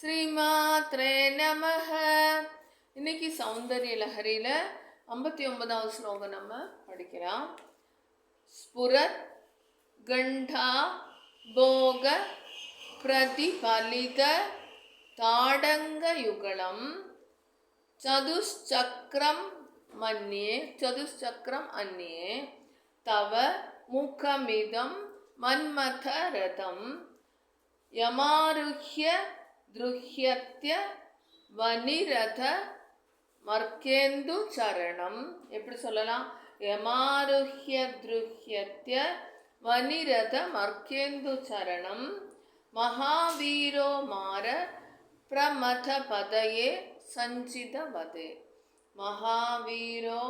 ஸ்ரீமாத்ரே நமஹ. இன்னைக்கு சௌந்தர்ய லஹரியில் 59வது ஸ்லோகம் நம்ம படிக்கலாம். ஸ்புரத் கண்டா போக பிரதிபலித தாடங்க யுகலம் சதுஷ்சக்ரம் அன்யே தவ முகமிதம் மன்மத ரதம் யமாருஹ்ய த்ருஹ்யத்ய வனிரத மர்க்கேந்து சரணம். எப்படி சொல்லலாம்? யமாருஹ்ய த்ருஹ்யத்ய வனிரத மர்க்கேந்து சரணம் மகாவீரோ மார பிரமத பதயே சஞ்சித வதே. மகாவீரோ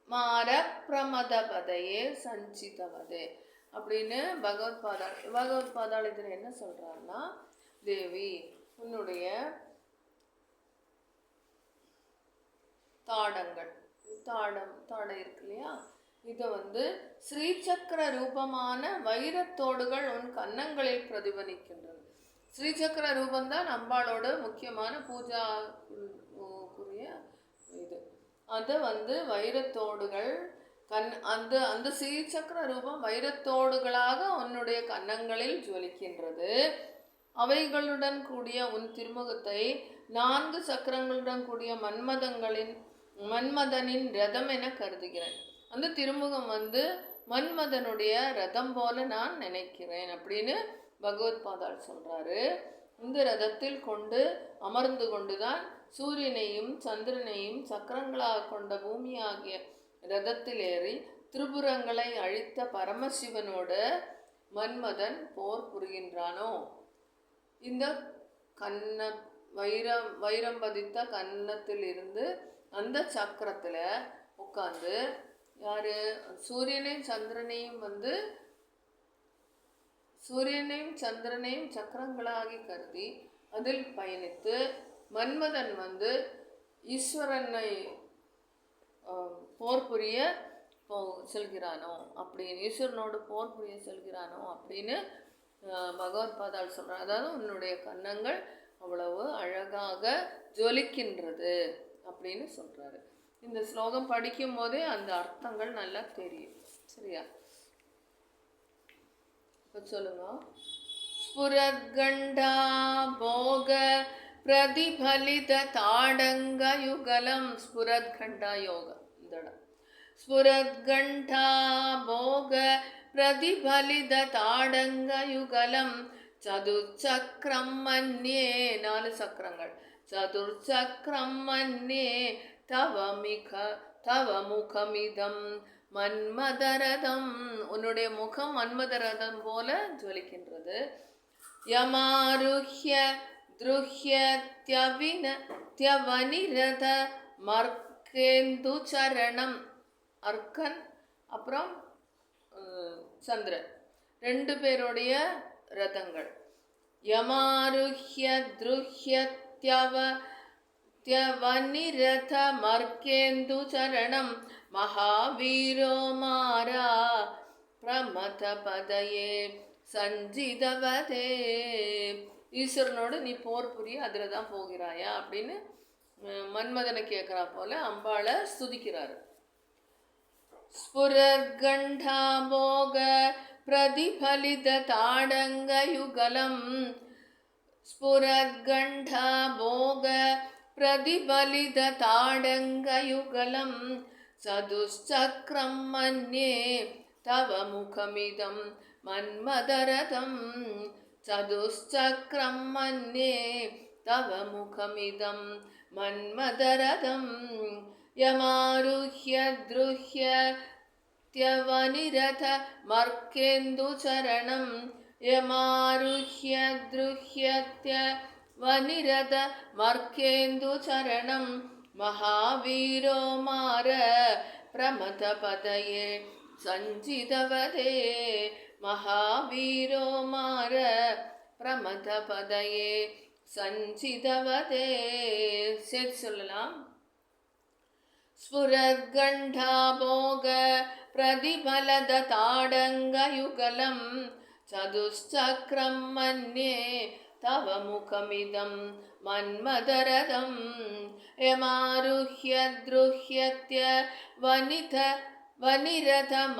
மார பிரமத பதயே சஞ்சித வதே அப்படின்னு பகவத்பாதாள் இதில் என்ன சொல்கிறாருன்னா, தேவி உன்னுடைய தாடை இருக்கு இல்லையா, இதை ஸ்ரீசக்கர ரூபமான வைரத்தோடுகள் உன் கன்னங்களில் பிரதிபலிக்கின்றது. ஸ்ரீசக்கர ரூபந்தான் அம்பாளோட முக்கியமான பூஜாக்குரிய இது. அதை வைரத்தோடுகள் அந்த ஸ்ரீசக்கர ரூபம் வைரத்தோடுகளாக உன்னுடைய கன்னங்களில் ஜொலிக்கின்றது. அவைகளுடன் கூடிய உன் திருமுகத்தை 4 சக்கரங்களுடன் கூடிய மன்மதனின் ரதம் என கருதுகிறேன். அந்த திருமுகம் மன்மதனுடைய ரதம் போல நான் நினைக்கிறேன் அப்படின்னு பகவத்பாதாள் சொல்றாரு. இந்த ரதத்தில் கொண்டு அமர்ந்து கொண்டுதான் சூரியனையும் சந்திரனையும் சக்கரங்களாக கொண்ட பூமியாகிய ரதத்தில் ஏறி திரிபுரங்களை அழித்த பரமசிவனோடு மன்மதன் போர் புரிகின்றானோ. இந்த வைரம் பதித்த கன்னத்தில் இருந்து அந்த சக்கரத்தில் உட்கார்ந்து யாரு சூரியனையும் சந்திரனையும் சக்கரங்களாகி கருதி அதில் பயணித்து மன்மதன் ஈஸ்வரனை போர் புரிய செல்கிறானோ அப்படின்னு, ஈஸ்வரனோடு போர் புரிய செல்கிறானோ அப்படின்னு பகவத்பாதாள் சொல்கிறார். அதாவது உன்னுடைய கன்னங்கள் அவ்வளவு அழகாக ஜொலிக்கின்றது அப்படின்னு சொல்கிறாரு. இந்த ஸ்லோகம் படிக்கும் போதே அந்த அர்த்தங்கள் நல்லா தெரியும். சரியா? இப்போ சொல்லுங்க. ஸ்புரத்கண்டா போக பிரதிபலித தாடங்க யுகலம். ஸ்புரத்கண்டா யோகம் இந்த இடம். ஸ்புரத்கண்டா போக பிரதிபலித தாடங்க யுகலம் சதுர்சக்ரம் மன்யே 4 சக்கரங்கள். சதுர்சக்ரம் மன்யே தவ முகமிதம் மன்மதரதம். உன்னுடைய முகம் மன்மதரதம் போல ஜொலிக்கின்றது. யமாருஹ்ய த்ருஹ்யத்யவனிரத மர்க்கேந்து சரணம். அர்க்கன் அப்புறம் சந்திரன் 2 பேருடைய ரதங்கள். யமாருஹ்ய த்ருஹ்யத்யவனிரத மர்க்கேந்து சரணம் மகாவீரோ மாரா பிரமத பதயே சஞ்சிதவதே. ஈஸ்வரனோடு நீ போர் புரிய அதில் தான் போகிறாயா அப்படின்னு மன்மதனை கேட்குறா போல அம்பாளை ஸ்துதிக்கிறாரு. ஸ்புரத்கண்டா போக பிரதிபலித தாடங்க யுகலம். ஸ்புரத்கண்டா போக பிரதிபலித தாடங்க யுகலம் சதுஷ்சக்ரம் மன்யே தவ முகமிதம் மன்மதரதம். சதுஷ்சக்ரம் மன்யே தவ முகமிதம் மன்மதரதம் யமாருஹ்ய த்ருஹ்யத்யவனிரத மர்க்கேந்து சரணம். யமாருஹ்ய த்ருஹ்யத்யவனிரத மர்க்கேந்து சரணம் மகாவீரோ மார பிரமத பதயே சஞ்சிதவதே. மகாவீரோ மார பிரமத பதயே சஞ்சிதவதே. சேர்த்து சொல்லலாம். ஸ்புரத்கண்டா போக பிரதிபலத தாடங்க யுகலம் चतुश्चक्रं मन्ये तव मुखमिदं मन्मदरथं यमारुह्य द्रुह्यत्य वनिरथमर्केन्दुचरणं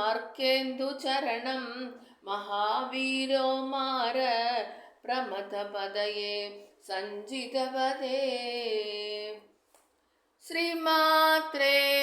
महावीरो मार प्रमथपदये सञ्जितपदे. श्रीमात्रे